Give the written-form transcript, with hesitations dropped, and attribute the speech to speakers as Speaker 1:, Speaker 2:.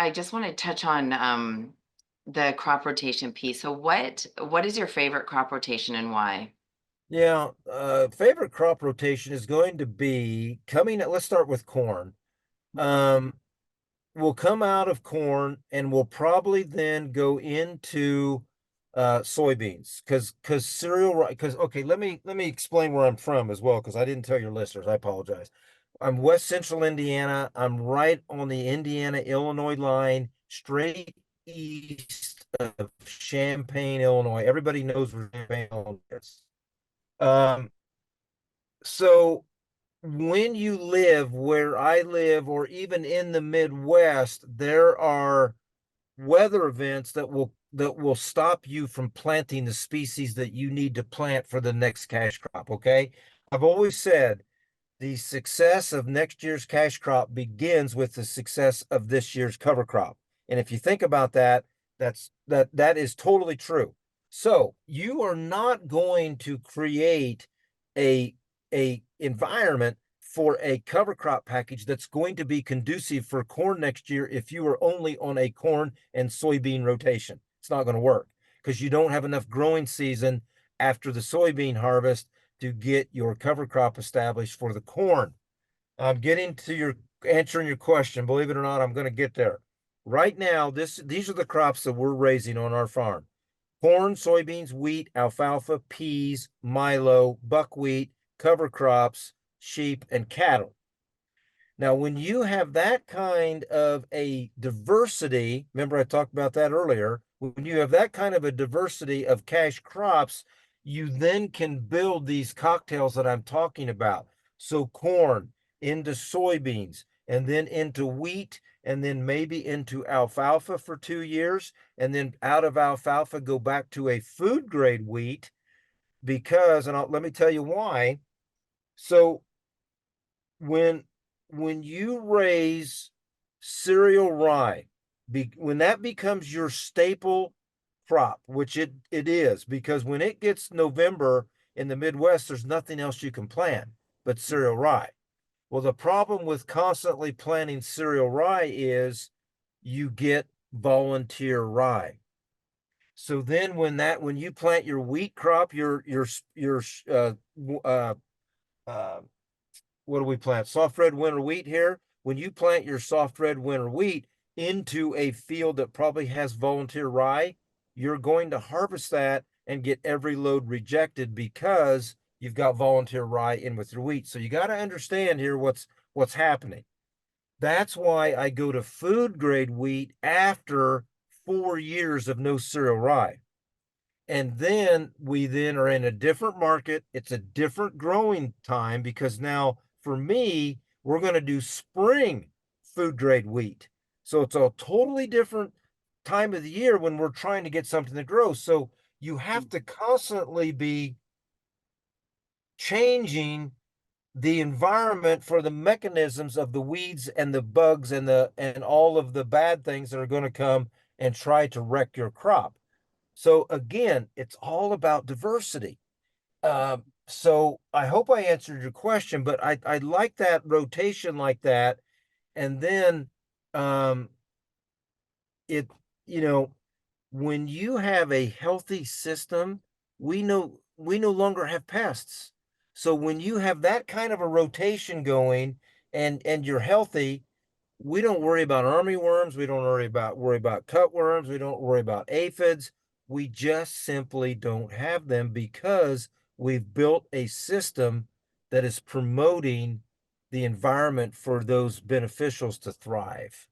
Speaker 1: I just want to touch on the crop rotation piece. So what is your favorite crop rotation and why?
Speaker 2: Yeah, favorite crop rotation is going to be let's start with corn. Um, we'll come out of corn and we'll probably then go into soybeans because cereal because okay, let me explain where I'm from as well because I didn't tell your listeners. I apologize. I'm West Central Indiana. I'm right on the Indiana-Illinois line, straight east of Champaign, Illinois. Everybody knows where Champaign, Illinois is. Um, so when you live where I live, or even in the Midwest, there are weather events that will stop you from planting the species that you need to plant for the next cash crop. Okay. I've always said the success of next year's cash crop begins with the success of this year's cover crop. And if you think about that, that is totally true. So you are not going to create a a environment for a cover crop package that's going to be conducive for corn next year if you are only on a corn and soybean rotation. It's not going to work because you don't have enough growing season after the soybean harvest to get your cover crop established for the corn. I'm getting to your answering your question. Believe it or not, I'm going to get there. Right now, these are the crops that we're raising on our farm: corn, soybeans, wheat, alfalfa, peas, milo, buckwheat, cover crops, sheep, and cattle. Now, when you have that kind of a diversity, remember I talked about that earlier, when you have that kind of a diversity of cash crops, you then can build these cocktails that I'm talking about. So corn into soybeans, and then into wheat, and then maybe into alfalfa for 2 years, and then out of alfalfa go back to a food grade wheat because, and let me tell you why. So when when you raise cereal rye, when that becomes your staple crop, which it is, because when it gets November in the Midwest, there's nothing else you can plant but cereal rye. Well, the problem with constantly planting cereal rye is you get volunteer rye. So then when you plant your wheat crop, your uh, uh, what do we plant? Soft red winter wheat here. When you plant your soft red winter wheat into a field that probably has volunteer rye, you're going to harvest that and get every load rejected because you've got volunteer rye in with your wheat. So you got to understand here what's happening. That's why I go to food grade wheat after 4 years of no cereal rye. And then we then are in a different market. It's a different growing time because now for me, we're going to do spring food grade wheat. So it's a totally different time of the year when we're trying to get something to grow. So you have to constantly be changing the environment for the mechanisms of the weeds and the bugs and all of the bad things that are going to come and try to wreck your crop. So again, it's all about diversity. So I hope I answered your question, but I like that rotation like that. And then um, it, you know, when you have a healthy system, we no longer have pests. So when you have that kind of a rotation going and you're healthy, we don't worry about armyworms. We don't worry about cutworms. We don't worry about aphids. We just simply don't have them because we've built a system that is promoting the environment for those beneficials to thrive.